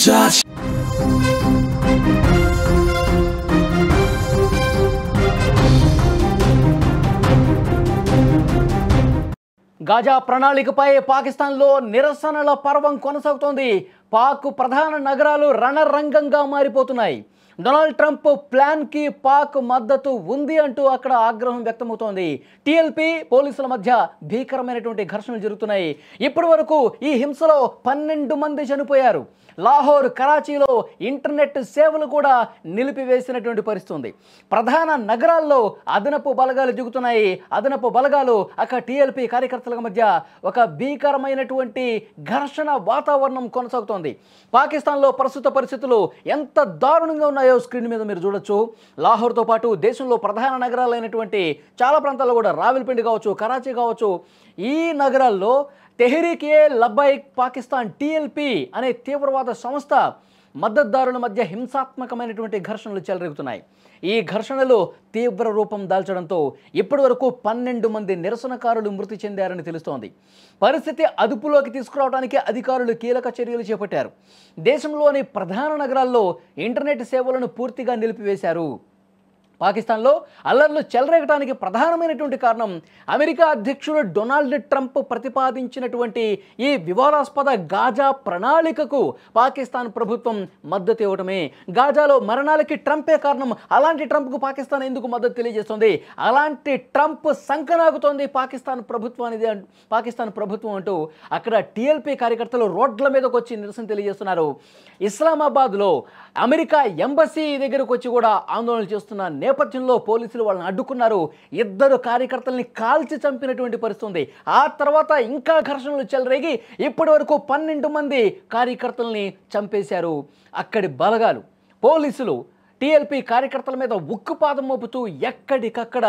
shots. Gaza ప్రణాళికపై పాకిస్తాన్లో నిరసనల పర్వం కొనసాగుతోంది. పాక్ ప్రధాన నగరాలు రణరంగంగా మారిపోతున్నాయి. డొనాల్డ్ ట్రంప్ ప్లాన్కి పాక్ మద్దతు ఉంది అంటూ అక్కడ ఆగ్రహం వ్యక్తమవుతోంది. టీఎల్పీ పోలీసుల మధ్య భీకరమైనటువంటి ఘర్షణలు జరుగుతున్నాయి. ఇప్పటి వరకు ఈ హింసలో 12 మంది చనిపోయారు. లాహోర్, కరాచీలో ఇంటర్నెట్ సేవలు కూడా నిలిపివేసినటువంటి పరిస్థితి ఉంది. ప్రధాన నగరాల్లో అదనపు బలగాలు దిగుతున్నాయి. అదనపు బలగాలు అక్కడ టీఎల్పీ కార్యకర్తల మధ్య ఒక భీకరమైనటువంటి ఘర్షణ వాతావరణం కొనసాగుతోంది. పాకిస్తాన్లో ప్రస్తుత పరిస్థితులు ఎంత దారుణంగా ఉన్నాయో స్క్రీన్ మీద మీరు చూడొచ్చు. లాహోర్తో పాటు దేశంలో ప్రధాన నగరాలైనటువంటి చాలా ప్రాంతాల్లో కూడా రావల్పిండి కావచ్చు, కరాచీ కావచ్చు, ఈ నగరాల్లో తెహ్రీక్-ఏ-లబ్బాయిక్ పాకిస్తాన్ టీఎల్పీ అనే తీవ్రవాద సంస్థ మద్దతుదారుల మధ్య హింసాత్మకమైనటువంటి ఘర్షణలు చెలరేగుతున్నాయి. ఈ ఘర్షణలు తీవ్ర రూపం దాల్చడంతో ఇప్పటి వరకు 12 మంది నిరసనకారులు మృతి చెందారని తెలుస్తోంది. పరిస్థితి అదుపులోకి తీసుకురావడానికి అధికారులు కీలక చర్యలు చేపట్టారు. దేశంలోని ప్రధాన నగరాల్లో ఇంటర్నెట్ సేవలను పూర్తిగా నిలిపివేశారు. పాకిస్తాన్లో అల్లర్లు చెలరేగడానికి ప్రధానమైనటువంటి కారణం అమెరికా అధ్యక్షుడు డొనాల్డ్ ట్రంప్ ప్రతిపాదించినటువంటి ఈ వివాదాస్పద గాజా ప్రణాళికకు పాకిస్తాన్ ప్రభుత్వం మద్దతు ఇవ్వటమే. గాజాలో మరణాలకి ట్రంపే కారణం. అలాంటి ట్రంప్కు పాకిస్తాన్ ఎందుకు మద్దతు తెలియజేస్తుంది? అలాంటి ట్రంప్ సంకనాగుతోంది పాకిస్తాన్ ప్రభుత్వం అంటూ అక్కడ టీఎల్పీ కార్యకర్తలు రోడ్ల మీదకి వచ్చి నిరసన తెలియజేస్తున్నారు. ఇస్లామాబాద్లో అమెరికా ఎంబసీ దగ్గరకు వచ్చి కూడా ఆందోళన చేస్తున్న నేపథ్యంలో పోలీసులు వాళ్ళని అడ్డుకున్నారు. 2 కార్యకర్తల్ని కాల్చి చంపినటువంటి పరిస్థితి ఉంది. ఆ తర్వాత ఇంకా ఘర్షణలు చెలరేగి ఇప్పటి వరకు 12 మంది కార్యకర్తల్ని చంపేశారు. అక్కడి బలగాలు, పోలీసులు టీఎల్పీ కార్యకర్తల మీద ఉక్కుపాదం మోపుతూ ఎక్కడికక్కడ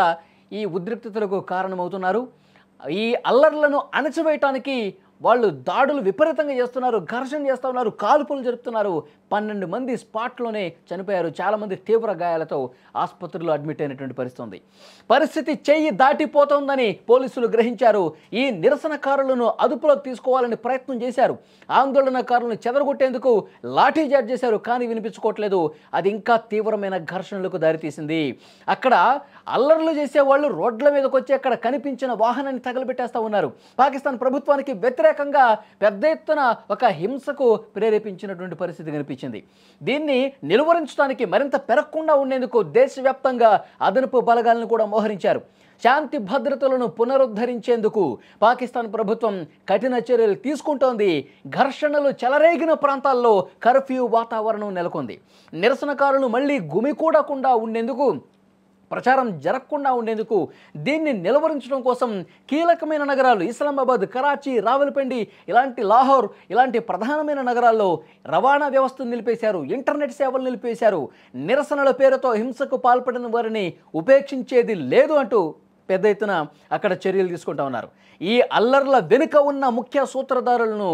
ఈ ఉద్రిక్తతలకు కారణమవుతున్నారు. ఈ అల్లర్లను అణచివేయటానికి వాళ్ళు దాడులు విపరీతంగా చేస్తున్నారు, ఘర్షణ చేస్తూ ఉన్నారు, కాల్పులు జరుపుతున్నారు. 12 మంది స్పాట్లోనే చనిపోయారు. చాలామంది తీవ్ర గాయాలతో ఆసుపత్రిలో అడ్మిట్ అయినటువంటి పరిస్థితి ఉంది. పరిస్థితి చెయ్యి దాటిపోతోందని పోలీసులు గ్రహించారు. ఈ నిరసనకారులను అదుపులోకి తీసుకోవాలని ప్రయత్నం చేశారు. ఆందోళనకారులను చెదరగొట్టేందుకు లాఠీ చార్జ్ చేశారు, కానీ వినిపించుకోవట్లేదు. అది ఇంకా తీవ్రమైన ఘర్షణలకు దారితీసింది. అక్కడ అల్లర్లు చేసేవాళ్ళు రోడ్ల మీదకి వచ్చి అక్కడ కనిపించిన వాహనాన్ని తగలబెట్టేస్తూ ఉన్నారు. పాకిస్తాన్ ప్రభుత్వానికి వ్యతిరేకంగా పెద్ద ఎత్తున ఒక హింసకు ప్రేరేపించినటువంటి పరిస్థితి కనిపించింది. దీన్ని నిలువరించడానికి, మరింత పెరగకుండా ఉండేందుకు దేశవ్యాప్తంగా అదనపు బలగాలను కూడా మోహరించారు. శాంతి భద్రతలను పునరుద్ధరించేందుకు పాకిస్తాన్ ప్రభుత్వం కఠిన చర్యలు తీసుకుంటోంది. ఘర్షణలు చెలరేగిన ప్రాంతాల్లో కర్ఫ్యూ వాతావరణం నెలకొంది. నిరసనకారులు మళ్ళీ గుమికూడకుండా ఉండేందుకు, ప్రచారం జరగకుండా ఉండేందుకు, దీన్ని నిలువరించడం కోసం కీలకమైన నగరాలు ఇస్లామాబాద్, కరాచీ, రావల్పిండి, ఇలాంటి లాహోర్ ఇలాంటి ప్రధానమైన నగరాల్లో రవాణా వ్యవస్థను నిలిపేశారు, ఇంటర్నెట్ సేవలు నిలిపేశారు. నిరసనల పేరుతో హింసకు పాల్పడిన వారిని ఉపేక్షించేది లేదు అంటూ పెద్ద ఎత్తున అక్కడ చర్యలు తీసుకుంటా ఉన్నారు. ఈ అల్లర్ల వెనుక ఉన్న ముఖ్య సూత్రధారులను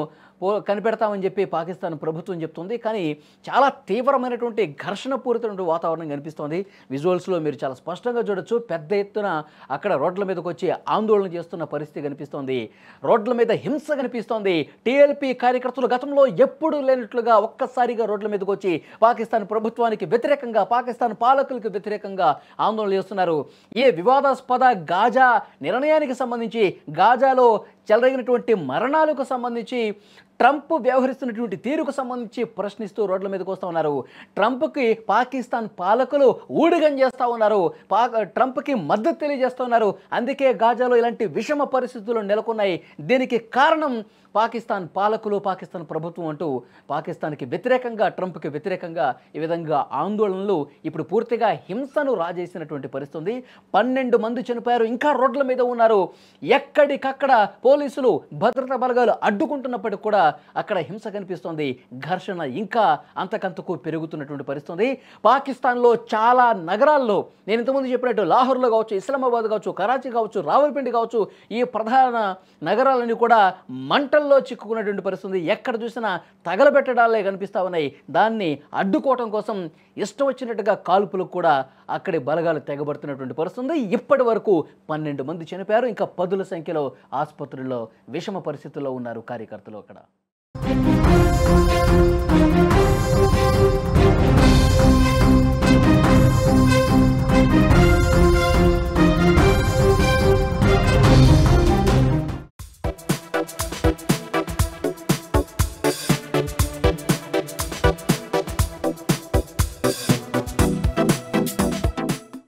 కనిపెడతామని చెప్పి పాకిస్తాన్ ప్రభుత్వం చెప్తుంది. కానీ చాలా తీవ్రమైనటువంటి ఘర్షణపూరితమైన వాతావరణం కనిపిస్తోంది. విజువల్స్లో మీరు చాలా స్పష్టంగా చూడొచ్చు. పెద్ద ఎత్తున అక్కడ రోడ్ల మీదకి వచ్చి ఆందోళన చేస్తున్న పరిస్థితి కనిపిస్తోంది. రోడ్ల మీద హింస కనిపిస్తోంది. టీఎల్పీ కార్యకర్తలు గతంలో ఎప్పుడూ లేనట్లుగా ఒక్కసారిగా రోడ్ల మీదకి వచ్చి పాకిస్తాన్ ప్రభుత్వానికి వ్యతిరేకంగా, పాకిస్తాన్ పాలకులకు వ్యతిరేకంగా ఆందోళన చేస్తున్నారు. ఈ వివాదాస్పద గాజా నిర్ణయానికి సంబంధించి, గాజాలో చెలరేగినటువంటి మరణాలకు సంబంధించి, ట్రంప్ వ్యవహరిస్తున్నటువంటి తీరుకు సంబంధించి ప్రశ్నిస్తూ రోడ్ల మీదకి వస్తూ ఉన్నారు. ట్రంప్కి పాకిస్తాన్ పాలకులు ఊడిగం చేస్తూ ఉన్నారు. ట్రంప్కి మద్దతు తెలియజేస్తూ ఉన్నారు. అందుకే గాజాలో ఇలాంటి విషమ పరిస్థితులు నెలకొన్నాయి. దీనికి కారణం పాకిస్తాన్ పాలకులు, పాకిస్తాన్ ప్రభుత్వం అంటూ పాకిస్తాన్కి వ్యతిరేకంగా, ట్రంప్కి వ్యతిరేకంగా ఈ విధంగా ఆందోళనలు ఇప్పుడు పూర్తిగా హింసను రాజేసినటువంటి పరిస్థితి ఉంది. 12 మంది చనిపోయారు, ఇంకా రోడ్ల మీద ఉన్నారు. ఎక్కడికక్కడ పోలీసులు, భద్రతా బలగాలు అడ్డుకుంటున్నప్పటికీ కూడా అక్కడ హింస కనిపిస్తోంది. ఘర్షణ ఇంకా అంతకంతకు పెరుగుతున్నటువంటి పరిస్థితి. పాకిస్తాన్లో చాలా నగరాల్లో, నేను ఇంతకుముందు చెప్పినట్టు లాహోర్లో కావచ్చు, ఇస్లామాబాద్ కావచ్చు, కరాచీ కావచ్చు, రావల్పిండి కావచ్చు, ఈ ప్రధాన నగరాలన్నీ కూడా మంటల్లో చిక్కుకున్నటువంటి పరిస్థితి. ఎక్కడ చూసినా తగలబెట్టడాలే కనిపిస్తూ ఉన్నాయి. దాన్ని అడ్డుకోవటం కోసం ఇష్టం వచ్చినట్టుగా కాల్పులకు కూడా అక్కడి బలగాలు తెగబడుతున్నటువంటి పరిస్థితి. ఇప్పటి వరకు 12 మంది చనిపోయారు. ఇంకా పదుల సంఖ్యలో ఆసుపత్రుల్లో విషమ పరిస్థితుల్లో ఉన్నారు కార్యకర్తలు అక్కడ.